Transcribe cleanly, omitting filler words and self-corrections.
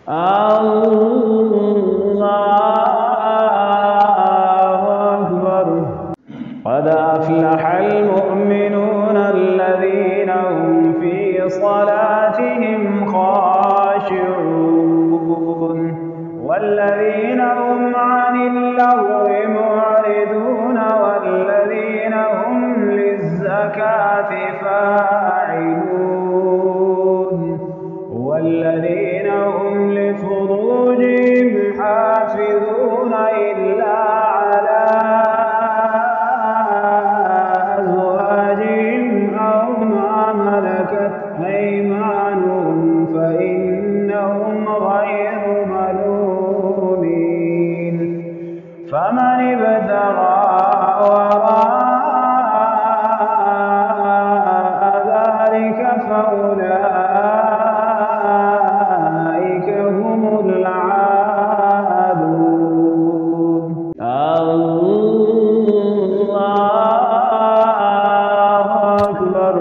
الله أكبر. قد أفلح المؤمنون الذين هم في صلاتهم خاشعون والذين هم عن اللغو معرضون والذين هم للزكاة فاعلون والذين هم لفروجهم حافظون إلا على أزواجهم أو ما ملكت أيمانهم فإنهم غير ملومين. فمن ابتغى وراء ذلك فأولئك هم العادون. الله أكبر.